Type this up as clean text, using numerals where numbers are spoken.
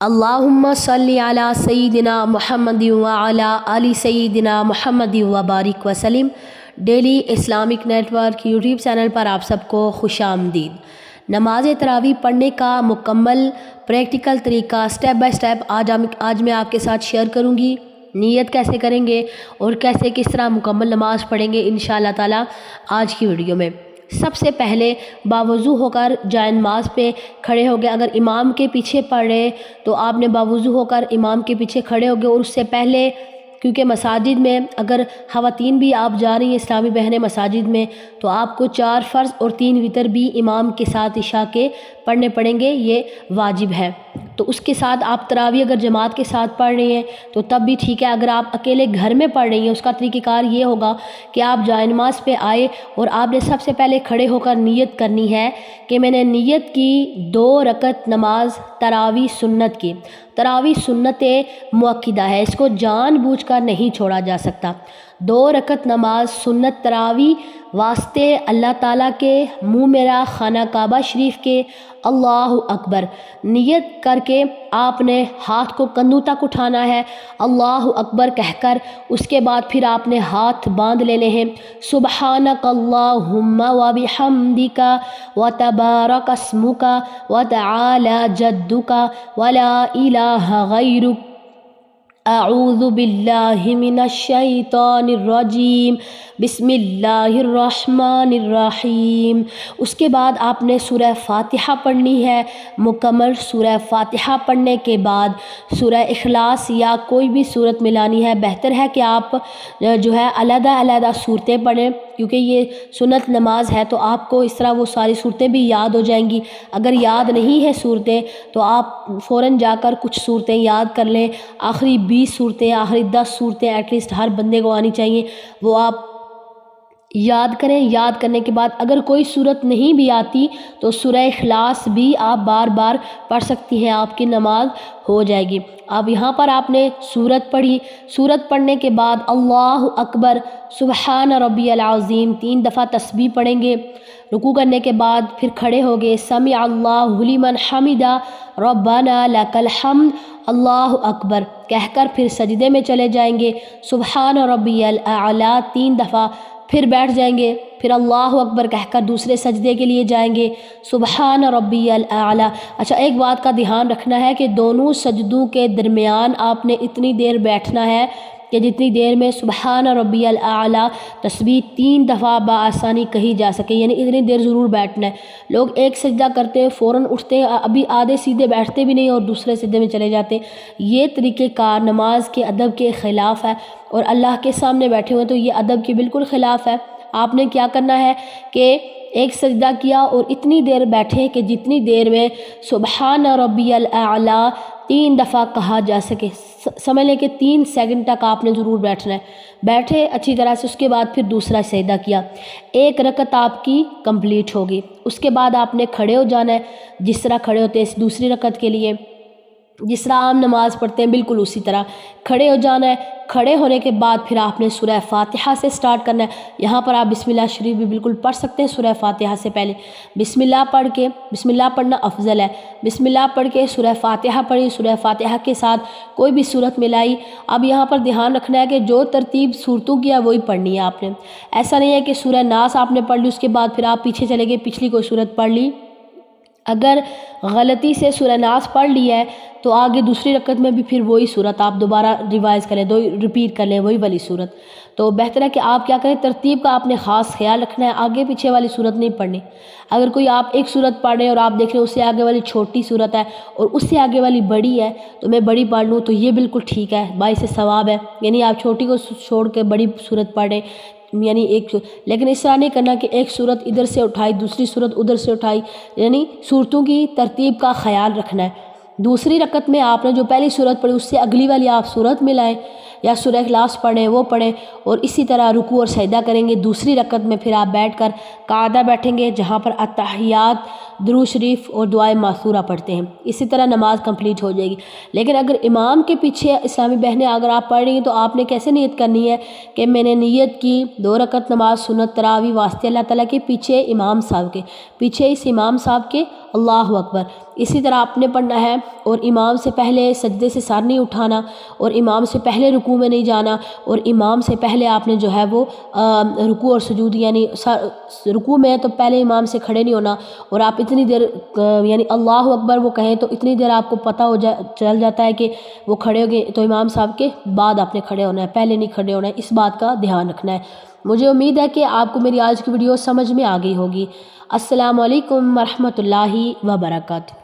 اللہم صلی علی سیدنا محمد وعلی آل سیدنا محمد وبارک وسلم۔ Daily Islamic network YouTube channel پر آپ سب کو خوش آمدید۔ نماز تراویح پڑھنے کا مکمل پریکٹیکل طریقہ سٹیپ بائی سٹیپ آج میں آپ کے ساتھ شیئر کروں گی۔ نیت کیسے کریں گے اور کس طرح مکمل نماز پڑھیں گے انشاءاللہ تعالی آج کی ویڈیو میں۔ سب سے پہلے باوضو ہو کر جائے نماز پہ کھڑے ہو گئے۔ اگر امام کے پیچھے پڑھ رہے تو آپ نے باوضو ہو کر امام کے پیچھے کھڑے ہو گئے، اور اس سے پہلے کیونکہ مساجد میں اگر خواتین بھی آپ جا رہی ہیں اسلامی بہنیں مساجد میں، تو آپ کو 4 فرض اور 3 وتر بھی امام کے ساتھ عشاء کے پڑھنے پڑیں گے، یہ واجب ہے۔ تو اس کے ساتھ آپ تراویح اگر جماعت کے ساتھ پڑھ رہی ہیں تو تب بھی ٹھیک ہے۔ اگر آپ اکیلے گھر میں پڑھ رہی ہیں اس کا طریقہ کار یہ ہوگا کہ آپ جائے نماز پہ آئے اور آپ نے سب سے پہلے کھڑے ہو کر نیت کرنی ہے کہ میں نے نیت کی 2 رکعت نماز تراویح سنت کی۔ تراویح سنت مؤکدہ ہے، اس کو جان بوجھ کر نہیں چھوڑا جا سکتا۔ 2 رکعت نماز سنت تراویح واسطے اللہ تعالیٰ کے منہ میرا خانہ کعبہ شریف کے اللہ اکبر نیت کر کے آپ نے ہاتھ کو کندھوں تک اٹھانا ہے، اللہ اکبر کہہ کر۔ اس کے بعد پھر آپ نے ہاتھ باندھ لینے ہیں، سبحانک اللہم وبحمدک وتبارک اسمک وتعالی جدک ولا الہ غیرک اعوذ باللہ من الشیطان الرجیم بسم اللہ الرحمن الرحیم۔ اس کے بعد آپ نے سورہ فاتحہ پڑھنی ہے۔ مکمل سورہ فاتحہ پڑھنے کے بعد سورہ اخلاص یا کوئی بھی صورت ملانی ہے۔ بہتر ہے کہ آپ علیحدہ علیحدہ صورتیں پڑھیں، کیونکہ یہ سنت نماز ہے تو آپ کو اس طرح وہ ساری صورتیں بھی یاد ہو جائیں گی۔ اگر یاد نہیں ہے صورتیں تو آپ فوراً جا کر کچھ صورتیں یاد کر لیں۔ آخری 20 صورتیں، آخری 10 صورتیں ایٹ لیسٹ ہر بندے کو آنی چاہیے، وہ آپ یاد کریں۔ یاد کرنے کے بعد اگر کوئی صورت نہیں بھی آتی تو سورہ اخلاص بھی آپ بار بار پڑھ سکتی ہیں، آپ کی نماز ہو جائے گی۔ اب یہاں پر آپ نے سورت پڑھی۔ سورت پڑھنے کے بعد اللہ اکبر سبحان ربی العظیم 3 دفعہ تسبیح پڑھیں گے۔ رکوع کرنے کے بعد پھر کھڑے ہو گئے، سمع اللہ لمن حمدہ ربنا لک الحمد اللہ اکبر کہہ کر پھر سجدے میں چلے جائیں گے، سبحان ربی الاعلیٰ 3 دفعہ، پھر بیٹھ جائیں گے، پھر اللہ اکبر کہہ کر دوسرے سجدے کے لیے جائیں گے، سبحان ربی الاعلیٰ۔ اچھا، ایک بات کا دھیان رکھنا ہے کہ دونوں سجدوں کے درمیان آپ نے اتنی دیر بیٹھنا ہے کہ جتنی دیر میں سبحان ربی الاعلیٰ تسبیح 3 دفعہ بآسانی کہی جا سکے، یعنی اتنی دیر ضرور بیٹھنا ہے۔ لوگ ایک سجدہ کرتے ہیں فوراً اٹھتے ہیں، ابھی آدھے سیدھے بیٹھتے بھی نہیں اور دوسرے سجدے میں چلے جاتے ہیں۔ یہ طریقہ کار نماز کے ادب کے خلاف ہے، اور اللہ کے سامنے بیٹھے ہوئے تو یہ ادب کے بالکل خلاف ہے۔ آپ نے کیا کرنا ہے کہ ایک سجدہ کیا اور اتنی دیر بیٹھے کہ جتنی دیر میں سبحان ربی الاعلیٰ 3 دفعہ کہا جا سکے۔ سمجھ لیں کہ 3 سیکنڈ تک آپ نے ضرور بیٹھنا ہے۔ بیٹھے اچھی طرح سے، اس کے بعد پھر دوسرا سجدہ کیا، 1 رکعت آپ کی کمپلیٹ ہوگی۔ اس کے بعد آپ نے کھڑے ہو جانا ہے، جس طرح کھڑے ہوتے ہیں اس دوسری رکعت کے لیے، جس طرح عام نماز پڑھتے ہیں بالکل اسی طرح کھڑے ہو جانا ہے۔ کھڑے ہونے کے بعد پھر آپ نے سورہ فاتحہ سے سٹارٹ کرنا ہے۔ یہاں پر آپ بسم اللہ شریف بھی بالکل پڑھ سکتے ہیں۔ سورہ فاتحہ سے پہلے بسم اللہ پڑھ کے، بسم اللہ پڑھنا افضل ہے، بسم اللہ پڑھ کے سورہ فاتحہ پڑھی، سورہ فاتحہ کے ساتھ کوئی بھی صورت ملائی۔ اب یہاں پر دھیان رکھنا ہے کہ جو ترتیب صورتوں کی ہے وہی پڑھنی ہے آپ نے۔ ایسا نہیں ہے کہ سورہ ناس آپ نے پڑھ لی اس کے بعد پھر آپ پیچھے چلے گئے، پچھلی کوئی صورت پڑھ لی۔ اگر غلطی سے سورہ ناس پڑھ لی ہے تو آگے دوسری رکعت میں بھی پھر وہی صورت آپ دوبارہ ریوائز کریں، ریپیٹ کر لیں وہی والی صورت۔ تو بہتر ہے کہ آپ کیا کریں، ترتیب کا آپ نے خاص خیال رکھنا ہے، آگے پیچھے والی صورت نہیں پڑھنی۔ اگر کوئی آپ ایک صورت پڑھ رہے ہیں اور آپ دیکھ رہے ہیں اس سے آگے والی چھوٹی صورت ہے اور اس سے آگے والی بڑی ہے تو میں بڑی پڑھ لوں، تو یہ بالکل ٹھیک ہے، باعث ثواب ہے۔ یعنی آپ چھوٹی کو چھوڑ کے بڑی صورت پڑھ رہے ہیں، یعنی لیکن اس طرح نہیں کرنا کہ ایک صورت ادھر سے اٹھائی دوسری صورت ادھر سے اٹھائی، یعنی صورتوں کی ترتیب کا خیال رکھنا ہے۔ دوسری رکعت میں آپ نے جو پہلی صورت پڑھی اس سے اگلی والی آپ صورت ملائیں، یا سورہ اخلاص پڑھیں وہ پڑھیں، اور اسی طرح رکوع اور سجدہ کریں گے۔ دوسری رکعت میں پھر آپ بیٹھ کر قاعدہ بیٹھیں گے، جہاں پر التحیات درود شریف اور دعائے معثورہ پڑھتے ہیں، اسی طرح نماز کمپلیٹ ہو جائے گی۔ لیکن اگر امام کے پیچھے اسلامی بہنیں اگر آپ پڑھ رہی ہیں تو آپ نے کیسے نیت کرنی ہے کہ میں نے نیت کی 2 رکعت نماز سنت تراویح واسطے اللہ تعالیٰ کے پیچھے امام صاحب کے پیچھے اس امام صاحب کے اللہ اکبر، اسی طرح آپ نے پڑھنا ہے، اور امام سے پہلے سجدے سے سر نہیں اٹھانا، اور امام سے پہلے رکوع میں نہیں جانا، اور امام سے پہلے آپ نے جو ہے وہ رکوع اور سجود یعنی رکوع میں تو پہلے امام سے کھڑے نہیں ہونا، اور آپ اتنی دیر یعنی اللہ اکبر وہ کہیں تو اتنی دیر آپ کو پتہ چل جاتا ہے کہ وہ کھڑے ہو گئے، تو امام صاحب کے بعد آپ نے کھڑے ہونا ہے، پہلے نہیں کھڑے ہونا ہے، اس بات کا دھیان رکھنا ہے۔ مجھے امید ہے کہ آپ کو میری آج کی ویڈیو سمجھ میں آ گئی ہوگی۔ السلام علیکم ورحمۃ اللہ وبرکاتہ۔